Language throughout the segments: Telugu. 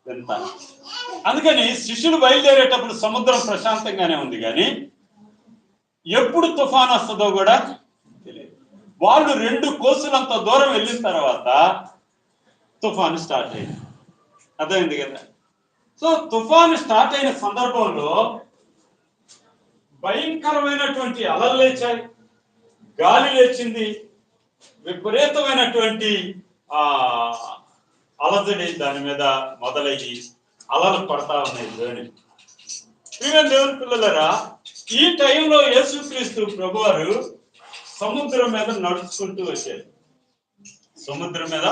వింటాను. అందుకని శిష్యులు బయలుదేరేటప్పుడు సముద్రం ప్రశాంతంగానే ఉంది, కానీ ఎప్పుడు తుఫాన్ వస్తుందో కూడా తెలియదు. వాళ్ళు 2 కోసులంత దూరం వెళ్ళిన తర్వాత తుఫాను స్టార్ట్ అయింది. అర్థమైంది కదా? సో తుఫాను స్టార్ట్ అయిన సందర్భంలో భయంకరమైనటువంటి అలలు లేచాయి, గాలి లేచింది, విపరీతమైనటువంటి అలజడి దాని మీద మొదలయ్యి అలలు పడతా ఉన్నాయి ధోని. దేవుని పిల్లలరా, ఈ టైంలో యేసుక్రీస్తు ప్రభువారు సముద్రం మీద నడుచుకుంటూ వచ్చారు. సముద్రం మీద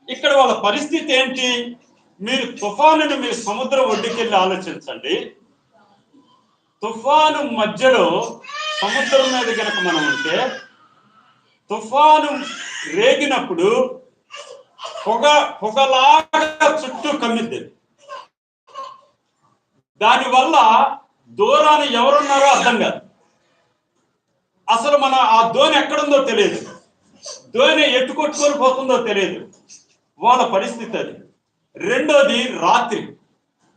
ఇక్కడ వాళ్ళ పరిస్థితి ఏంటి? మీరు తుఫానుని మీరు సముద్రం ఒడ్డుకెళ్ళి ఆలోచించండి. తుఫాను మధ్యలో సముద్రం మీద కనుక మనం ఉంటే, తుఫాను రేగినప్పుడు పొగలాగా చుట్టూ కమ్మిద్ది. దానివల్ల దూరాన్ని ఎవరున్నారో అర్థం కాదు. అసలు మన ఆ దోణి ఎక్కడుందో తెలియదు, దోణి ఎటు కొట్టుకొని పోతుందో తెలియదు. వాళ్ళ పరిస్థితి అది. రెండోది, రాత్రి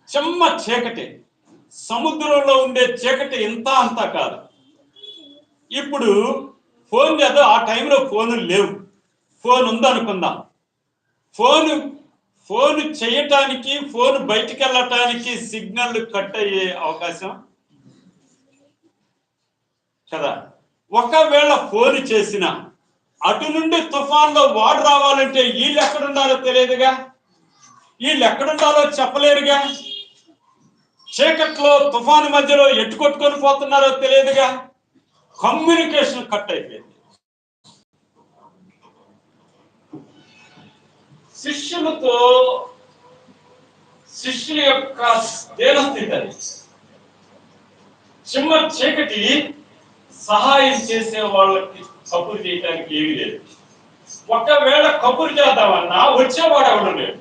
చెమ్మ చీకటి. సముద్రంలో ఉండే చీకటి ఇంత అంతా కాదు. ఇప్పుడు ఫోన్ లేదు, ఆ టైంలో ఫోన్లు లేవు. ఫోన్ ఉందనుకుందాం, ఫోన్ చేయటానికి, ఫోన్ బయటికి వెళ్ళటానికి సిగ్నల్ కట్ అయ్యే అవకాశం కదా. ఒకవేళ ఫోన్ చేసిన అటు నుండి తుఫాన్లో వాడు రావాలంటే వీళ్ళు ఎక్కడుండాలో తెలియదుగా, వీళ్ళు ఎక్కడుండాలో చెప్పలేరుగా. చీకట్లో తుఫాను మధ్యలో ఎటు కొట్టుకొని పోతున్నారో తెలియదుగా. కమ్యూనికేషన్ కట్ అయిపోయింది. శిష్యుల యొక్క దేనస్థితి అది. చిమ్మ చీకటి, సహాయం చేసే వాళ్ళకి కబురు చేయడానికి ఏమీ లేదు. ఒకవేళ కబురు చేద్దామన్నా వచ్చేవాడు ఎవడు లేడు.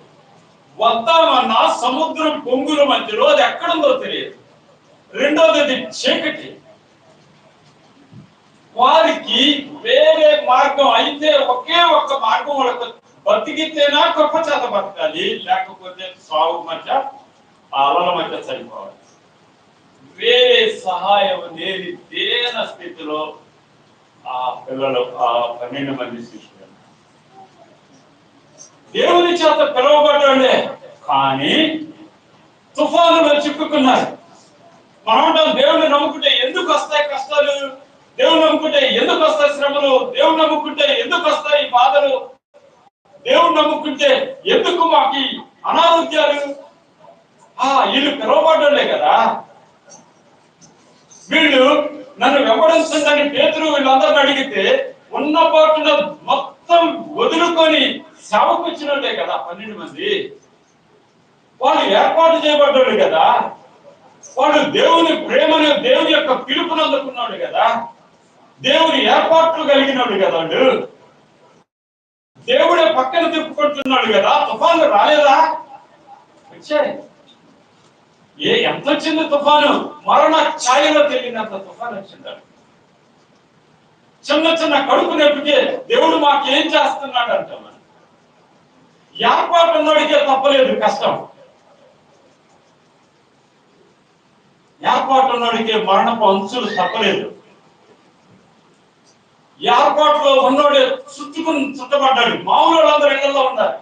వద్దామన్నా సముద్రం పొంగుల మధ్యలో అది ఎక్కడుందో తెలియదు. రెండోది, అది చీకటి. వారికి వేరే మార్గం అయితే ఒకే ఒక్క మార్గం, వాళ్ళకు బతికితేనా గొప్ప చేత బతకాలి, లేకపోతే సాగు మధ్య, అలల మధ్య చనిపోవాలి. వేరే సహాయం లేని దేన స్థితిలో ఆ పిల్లలు, ఆ 12 మంది శిష్యులు దేవుని చేత పిలువబడ్డాడే, కానీ తుఫానులో చిక్కుకున్నారు. మనం దేవుని నమ్ముకుంటే ఎందుకు వస్తాయి కష్టాలు, దేవుని నమ్ముకుంటే ఎందుకు వస్తాయి శ్రమలు, దేవుని నమ్ముకుంటే ఎందుకు వస్తాయి బాధలు, దేవుని నమ్ముకుంటే ఎందుకు మాకు అనారోగ్యాలు. వీళ్ళు పిలువబడ్డాడే కదా. వీళ్ళు నన్ను వెంబడించండి పేతురు వీళ్ళందరిని అడిగితే ఉన్న పాటున మొత్తం వదులుకొని సేవకు వచ్చినట్టే కదా 12 మంది. వాళ్ళు ఏర్పాటు చేయబడ్డాడు కదా. వాడు దేవుని ప్రేమను, దేవుని యొక్క పిలుపును అందుకున్నాడు కదా. దేవుని ఏర్పాట్లు కలిగినాడు కదా. వాడు దేవుడే పక్కన తిప్పుకుంటున్నాడు కదా. తుఫాను రాలేదా? వచ్చాయి. ఎంత వచ్చింది తుఫాను? మరణ ఛాయలో తెలియనంత తుఫాను వచ్చింది. చిన్న చిన్న కడుపు నొప్పికి దేవుడు మాకేం చేస్తున్నాడు అంటాం. ఏర్పాటు ఉన్నోడికే తప్పలేదు కష్టం. ఏర్పాటు ఉన్నోడికే మరణపు అంచులు తప్పలేదు. ఏర్పాటులో ఉన్నోడే చుట్టబడ్డాడు. మామూలు వాళ్ళందరూ ఇళ్లలో ఉన్నారు,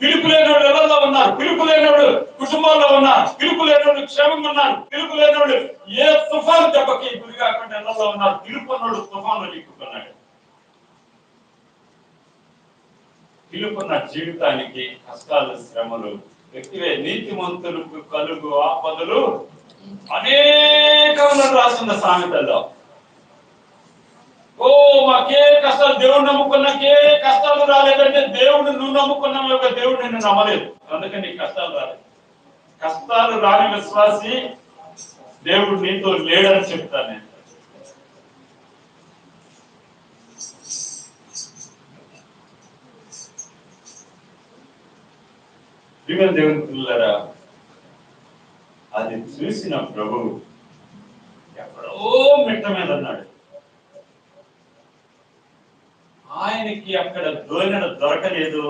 పిలుపు లేనివాడు ఇళ్లలో ఉన్నారు, పిలుపు లేనివాడు కుటుంబాల్లో ఉన్నారు, పిలుపు లేనివాడు క్షేమంగా ఉన్నారు, పిలుపు లేనివాడు ఏ తుఫాను దెబ్బకి గురి కాకుండా ఇళ్లలో ఉన్నారు. పిలుపు ఉన్నోడు తుఫాను చిక్కుకున్నాడు. పిలుపున్న జీవితానికి కష్టాలు, శ్రమలు వ్యక్తివే. నీతిమంతులకు కలుగు ఆపదలు అనేకమైన రాసిన సామెతల్లో. మాకే కష్టాలు, దేవుడు నమ్ముకున్నాకే కష్టాలు రాలేదంటే దేవుడు నువ్వు నమ్ముకున్నావు యొక్క దేవుడు నిన్ను నమ్మలేదు, అందుకని నీకు కష్టాలు రాలేదు. కష్టాలు రాని విశ్వాసి దేవుడు నీతో లేడని చెప్తాను నేను. దేవుని పిల్లరా, అది చూసిన ప్రభువు ఎక్కడో మిట్ట మీద అన్నాడు. ఆయనకి అక్కడ దొరకలేదు.